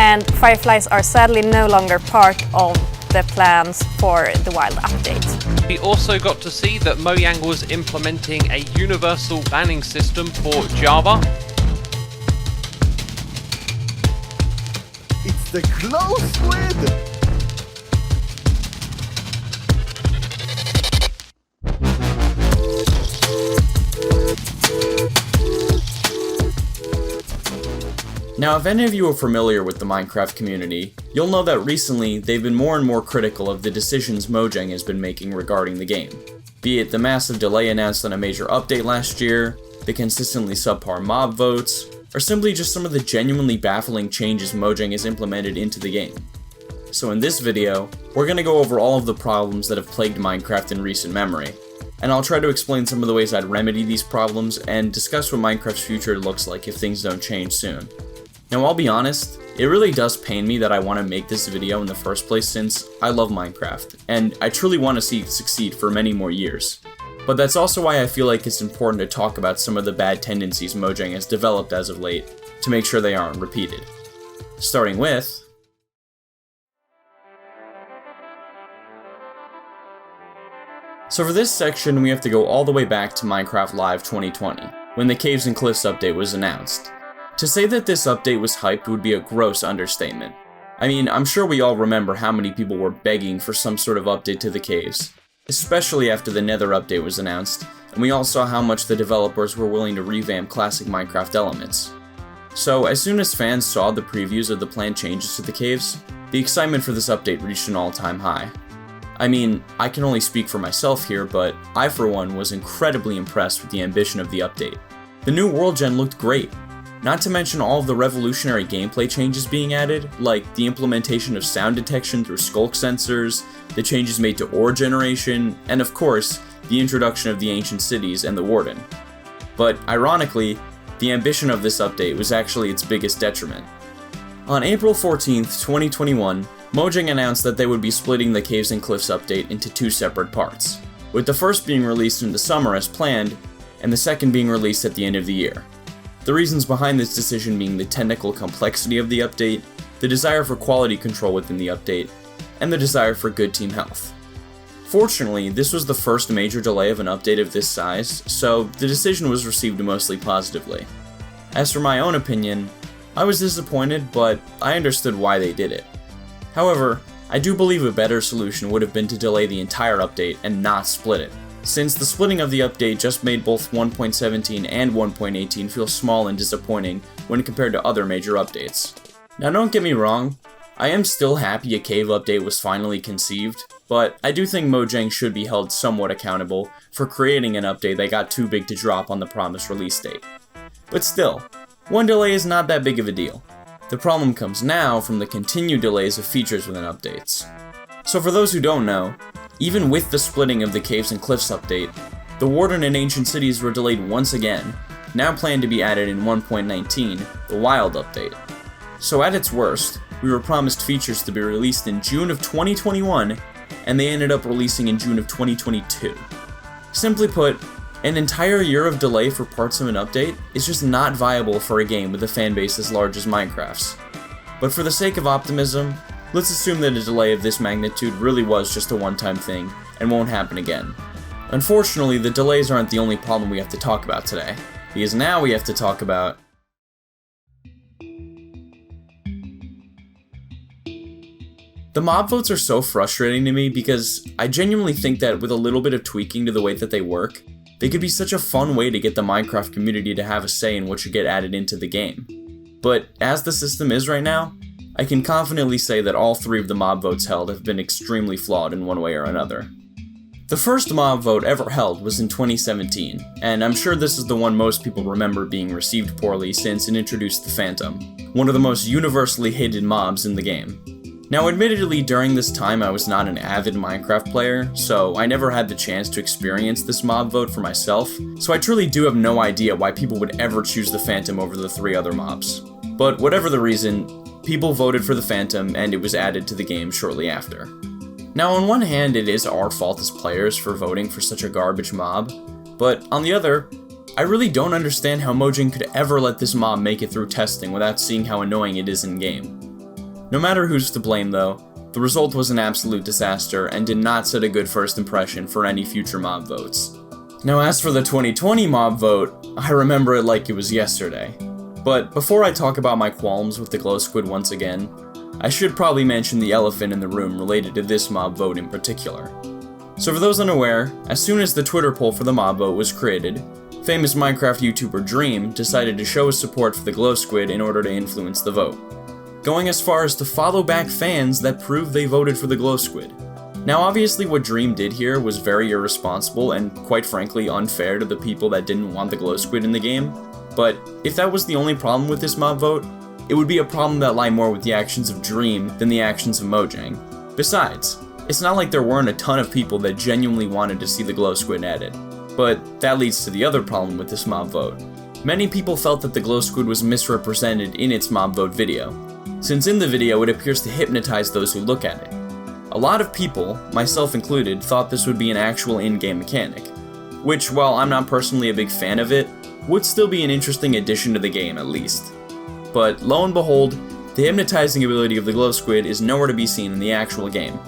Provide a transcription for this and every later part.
and fireflies are sadly no longer part of the plans for the Wild update. We also got to see that Mojang was implementing a universal banning system for Java. It's the glow squid! Now, if any of you are familiar with the Minecraft community, you'll know that recently they've been more and more critical of the decisions Mojang has been making regarding the game. Be it the massive delay announced on a major update last year, the consistently subpar mob votes, or simply just some of the genuinely baffling changes Mojang has implemented into the game. So in this video, we're going to go over all of the problems that have plagued Minecraft in recent memory, and I'll try to explain some of the ways I'd remedy these problems and discuss what Minecraft's future looks like if things don't change soon. Now, I'll be honest, it really does pain me that I want to make this video in the first place since I love Minecraft, and I truly want to see it succeed for many more years. But that's also why I feel like it's important to talk about some of the bad tendencies Mojang has developed as of late, to make sure they aren't repeated. Starting with... So for this section, we have to go all the way back to Minecraft Live 2020, when the Caves and Cliffs update was announced. To say that this update was hyped would be a gross understatement. I mean, I'm sure we all remember how many people were begging for some sort of update to the caves, especially after the Nether update was announced, and we all saw how much the developers were willing to revamp classic Minecraft elements. So, as soon as fans saw the previews of the planned changes to the caves, the excitement for this update reached an all-time high. I mean, I can only speak for myself here, but I for one was incredibly impressed with the ambition of the update. The new world gen looked great. Not to mention all of the revolutionary gameplay changes being added, like the implementation of sound detection through skulk sensors, the changes made to ore generation, and of course, the introduction of the ancient cities and the Warden. But ironically, the ambition of this update was actually its biggest detriment. On April 14th, 2021, Mojang announced that they would be splitting the Caves and Cliffs update into two separate parts, with the first being released in the summer as planned, and the second being released at the end of the year. The reasons behind this decision being the technical complexity of the update, the desire for quality control within the update, and the desire for good team health. Fortunately, this was the first major delay of an update of this size, so the decision was received mostly positively. As for my own opinion, I was disappointed, but I understood why they did it. However, I do believe a better solution would have been to delay the entire update and not split it, since the splitting of the update just made both 1.17 and 1.18 feel small and disappointing when compared to other major updates. Now don't get me wrong, I am still happy a cave update was finally conceived, but I do think Mojang should be held somewhat accountable for creating an update that got too big to drop on the promised release date. But still, one delay is not that big of a deal. The problem comes now from the continued delays of features within updates. So for those who don't know, even with the splitting of the Caves and Cliffs update, the Warden and Ancient Cities were delayed once again, now planned to be added in 1.19, the Wild update. So at its worst, we were promised features to be released in June of 2021, and they ended up releasing in June of 2022. Simply put, an entire year of delay for parts of an update is just not viable for a game with a fanbase as large as Minecraft's. But for the sake of optimism, let's assume that a delay of this magnitude really was just a one-time thing, and won't happen again. Unfortunately, the delays aren't the only problem we have to talk about today, because now we have to talk about the mob votes are so frustrating to me because I genuinely think that with a little bit of tweaking to the way that they work, they could be such a fun way to get the Minecraft community to have a say in what should get added into the game. But as the system is right now, I can confidently say that all three of the mob votes held have been extremely flawed in one way or another. The first mob vote ever held was in 2017, and I'm sure this is the one most people remember being received poorly since it introduced the Phantom, one of the most universally hated mobs in the game. Now admittedly, during this time I was not an avid Minecraft player, so I never had the chance to experience this mob vote for myself, so I truly do have no idea why people would ever choose the Phantom over the three other mobs. But whatever the reason, people voted for the Phantom and it was added to the game shortly after. Now on one hand, it is our fault as players for voting for such a garbage mob, but on the other, I really don't understand how Mojang could ever let this mob make it through testing without seeing how annoying it is in-game. No matter who's to blame though, the result was an absolute disaster and did not set a good first impression for any future mob votes. Now as for the 2020 mob vote, I remember it like it was yesterday. But before I talk about my qualms with the glow squid once again, I should probably mention the elephant in the room related to this mob vote in particular. So for those unaware, as soon as the Twitter poll for the mob vote was created, famous Minecraft YouTuber Dream decided to show his support for the glow squid in order to influence the vote, going as far as to follow back fans that proved they voted for the glow squid. Now obviously what Dream did here was very irresponsible and quite frankly unfair to the people that didn't want the glow squid in the game, but if that was the only problem with this mob vote, it would be a problem that lie more with the actions of Dream than the actions of Mojang. Besides, it's not like there weren't a ton of people that genuinely wanted to see the glow squid added, but that leads to the other problem with this mob vote. Many people felt that the glow squid was misrepresented in its mob vote video, since in the video it appears to hypnotize those who look at it. A lot of people, myself included, thought this would be an actual in-game mechanic, which, while I'm not personally a big fan of it, would still be an interesting addition to the game at least. But lo and behold, the hypnotizing ability of the glow squid is nowhere to be seen in the actual game,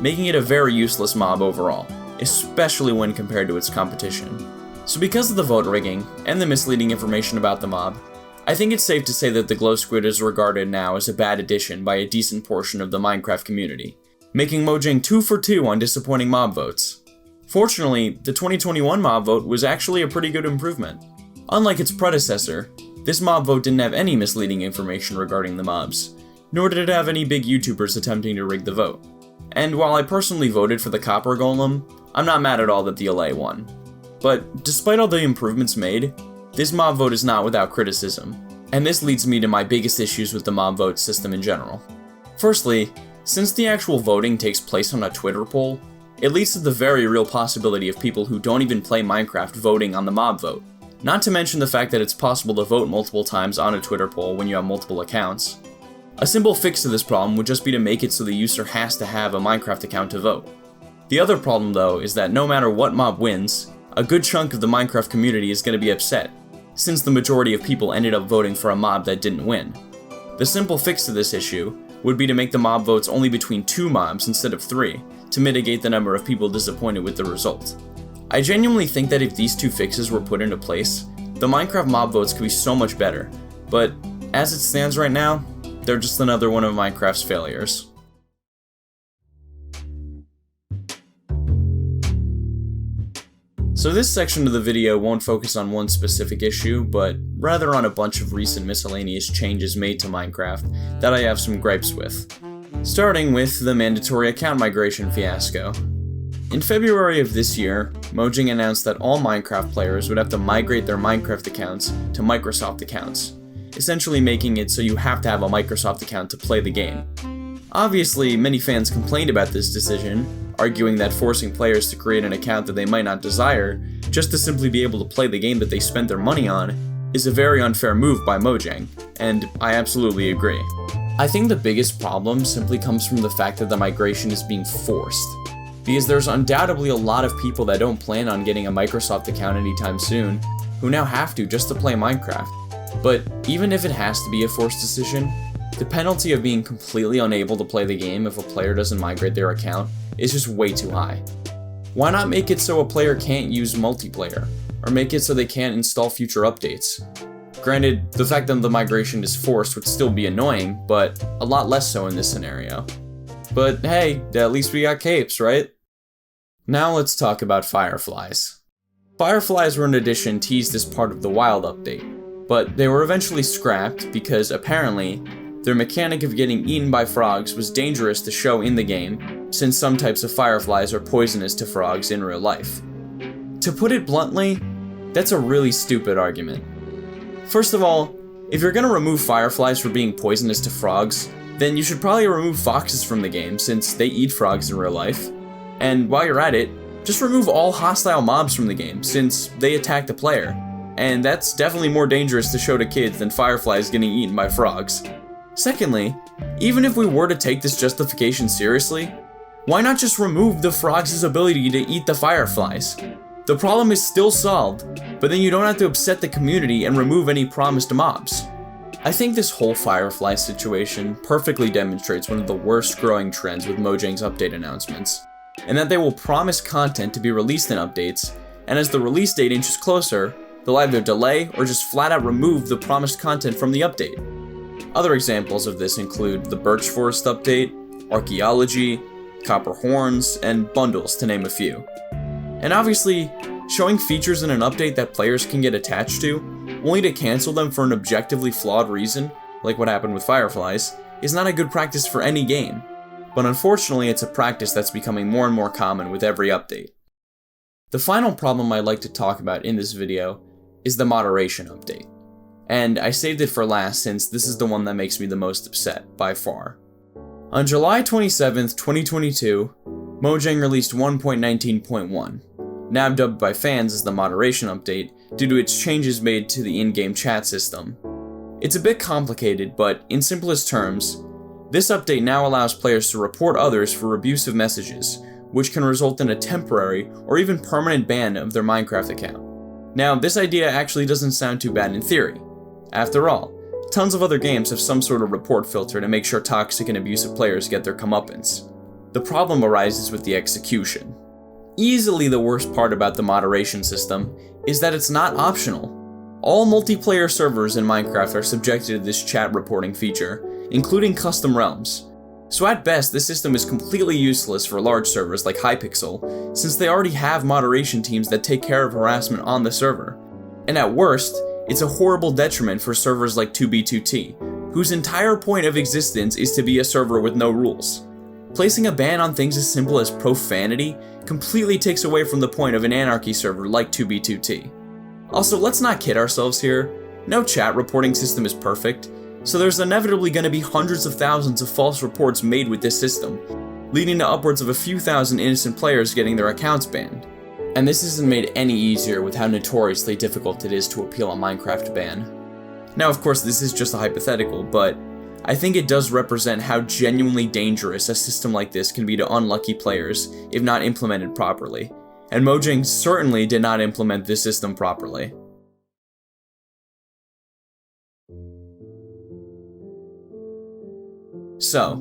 making it a very useless mob overall, especially when compared to its competition. So because of the vote rigging, and the misleading information about the mob, I think it's safe to say that the glow squid is regarded now as a bad addition by a decent portion of the Minecraft community, making Mojang 2 for 2 on disappointing mob votes. Fortunately, the 2021 mob vote was actually a pretty good improvement. Unlike its predecessor, this mob vote didn't have any misleading information regarding the mobs, nor did it have any big YouTubers attempting to rig the vote. And while I personally voted for the copper golem, I'm not mad at all that the LA won. But despite all the improvements made, this mob vote is not without criticism, and this leads me to my biggest issues with the mob vote system in general. Firstly, since the actual voting takes place on a Twitter poll, it leads to the very real possibility of people who don't even play Minecraft voting on the mob vote. Not to mention the fact that it's possible to vote multiple times on a Twitter poll when you have multiple accounts. A simple fix to this problem would just be to make it so the user has to have a Minecraft account to vote. The other problem though is that no matter what mob wins, a good chunk of the Minecraft community is going to be upset, since the majority of people ended up voting for a mob that didn't win. The simple fix to this issue would be to make the mob votes only between 2 mobs instead of 3, to mitigate the number of people disappointed with the result. I genuinely think that if these 2 fixes were put into place, the Minecraft mob votes could be so much better, but as it stands right now, they're just another one of Minecraft's failures. So this section of the video won't focus on one specific issue, but rather on a bunch of recent miscellaneous changes made to Minecraft that I have some gripes with. Starting with the mandatory account migration fiasco. In February of this year, Mojang announced that all Minecraft players would have to migrate their Minecraft accounts to Microsoft accounts, essentially making it so you have to have a Microsoft account to play the game. Obviously, many fans complained about this decision, arguing that forcing players to create an account that they might not desire, just to simply be able to play the game that they spent their money on, is a very unfair move by Mojang, and I absolutely agree. I think the biggest problem simply comes from the fact that the migration is being forced, because there's undoubtedly a lot of people that don't plan on getting a Microsoft account anytime soon, who now have to just to play Minecraft. But even if it has to be a forced decision, the penalty of being completely unable to play the game if a player doesn't migrate their account is just way too high. Why not make it so a player can't use multiplayer, or make it so they can't install future updates? Granted, the fact that the migration is forced would still be annoying, but a lot less so in this scenario. But hey, at least we got capes, right? Now let's talk about fireflies. Fireflies were an addition teased as part of the Wild update, but they were eventually scrapped because apparently their mechanic of getting eaten by frogs was dangerous to show in the game, since some types of fireflies are poisonous to frogs in real life. To put it bluntly, that's a really stupid argument. First of all, if you're gonna remove fireflies for being poisonous to frogs, then you should probably remove foxes from the game since they eat frogs in real life. And while you're at it, just remove all hostile mobs from the game since they attack the player. And that's definitely more dangerous to show to kids than fireflies getting eaten by frogs. Secondly, even if we were to take this justification seriously, why not just remove the frogs' ability to eat the fireflies? The problem is still solved, but then you don't have to upset the community and remove any promised mobs. I think this whole Firefly situation perfectly demonstrates one of the worst growing trends with Mojang's update announcements, and that they will promise content to be released in updates, and as the release date inches closer, they'll either delay or just flat out remove the promised content from the update. Other examples of this include the Birch Forest update, Archaeology, Copper Horns, and Bundles, to name a few. And obviously, showing features in an update that players can get attached to, only to cancel them for an objectively flawed reason, like what happened with Fireflies, is not a good practice for any game. But unfortunately, it's a practice that's becoming more and more common with every update. The final problem I'd like to talk about in this video is the moderation update. And I saved it for last since this is the one that makes me the most upset, by far. On July 27th, 2022, Mojang released 1.19.1, now dubbed by fans as the moderation update due to its changes made to the in-game chat system. It's a bit complicated, but in simplest terms, this update now allows players to report others for abusive messages, which can result in a temporary or even permanent ban of their Minecraft account. Now, this idea actually doesn't sound too bad in theory. After all, tons of other games have some sort of report filter to make sure toxic and abusive players get their comeuppance. The problem arises with the execution. Easily the worst part about the moderation system is that it's not optional. All multiplayer servers in Minecraft are subjected to this chat reporting feature, including custom realms. So at best, this system is completely useless for large servers like Hypixel, since they already have moderation teams that take care of harassment on the server. And at worst, it's a horrible detriment for servers like 2B2T, whose entire point of existence is to be a server with no rules. Placing a ban on things as simple as profanity completely takes away from the point of an anarchy server like 2B2T. Also, let's not kid ourselves here. No chat reporting system is perfect, so there's inevitably going to be hundreds of thousands of false reports made with this system, leading to upwards of a few thousand innocent players getting their accounts banned. And this isn't made any easier with how notoriously difficult it is to appeal a Minecraft ban. Now, of course, this is just a hypothetical, but I think it does represent how genuinely dangerous a system like this can be to unlucky players if not implemented properly, and Mojang certainly did not implement this system properly. So,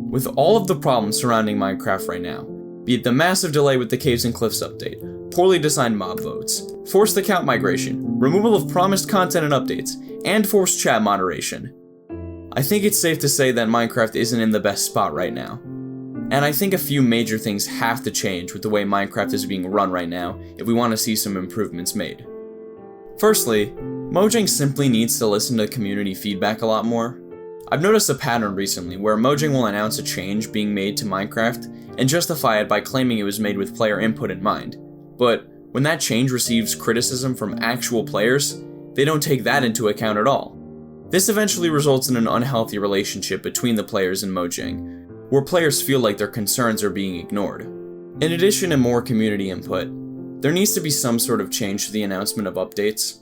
with all of the problems surrounding Minecraft right now, be it the massive delay with the Caves and Cliffs update, poorly designed mob votes, forced account migration, removal of promised content and updates, and forced chat moderation, I think it's safe to say that Minecraft isn't in the best spot right now. And I think a few major things have to change with the way Minecraft is being run right now if we want to see some improvements made. Firstly, Mojang simply needs to listen to community feedback a lot more. I've noticed a pattern recently where Mojang will announce a change being made to Minecraft and justify it by claiming it was made with player input in mind. But when that change receives criticism from actual players, they don't take that into account at all. This eventually results in an unhealthy relationship between the players and Mojang, where players feel like their concerns are being ignored. In addition to more community input, there needs to be some sort of change to the announcement of updates.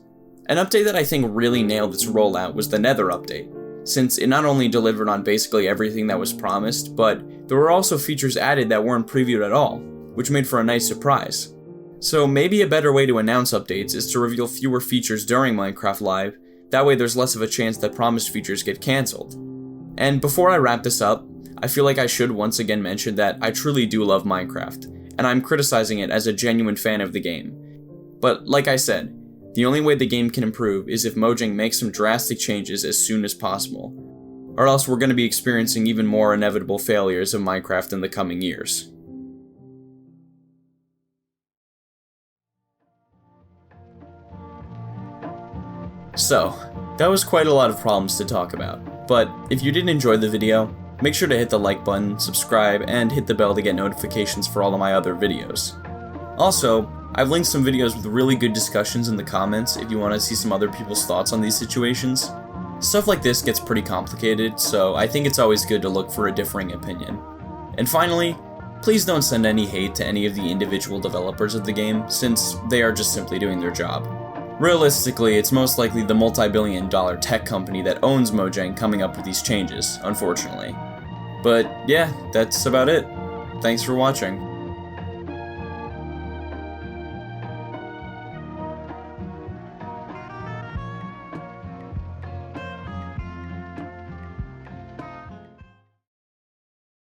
An update that I think really nailed its rollout was the Nether update, since it not only delivered on basically everything that was promised, but there were also features added that weren't previewed at all, which made for a nice surprise. So maybe a better way to announce updates is to reveal fewer features during Minecraft Live. That way there's less of a chance that promised features get cancelled. And before I wrap this up, I feel like I should once again mention that I truly do love Minecraft, and I'm criticizing it as a genuine fan of the game. But like I said, the only way the game can improve is if Mojang makes some drastic changes as soon as possible, or else we're going to be experiencing even more inevitable failures of Minecraft in the coming years. So, that was quite a lot of problems to talk about, but if you did enjoy the video, make sure to hit the like button, subscribe, and hit the bell to get notifications for all of my other videos. Also, I've linked some videos with really good discussions in the comments if you want to see some other people's thoughts on these situations. Stuff like this gets pretty complicated, so I think it's always good to look for a differing opinion. And finally, please don't send any hate to any of the individual developers of the game, since they are just simply doing their job. Realistically, it's most likely the multi-billion-dollar tech company that owns Mojang coming up with these changes, unfortunately. But yeah, that's about it. Thanks for watching.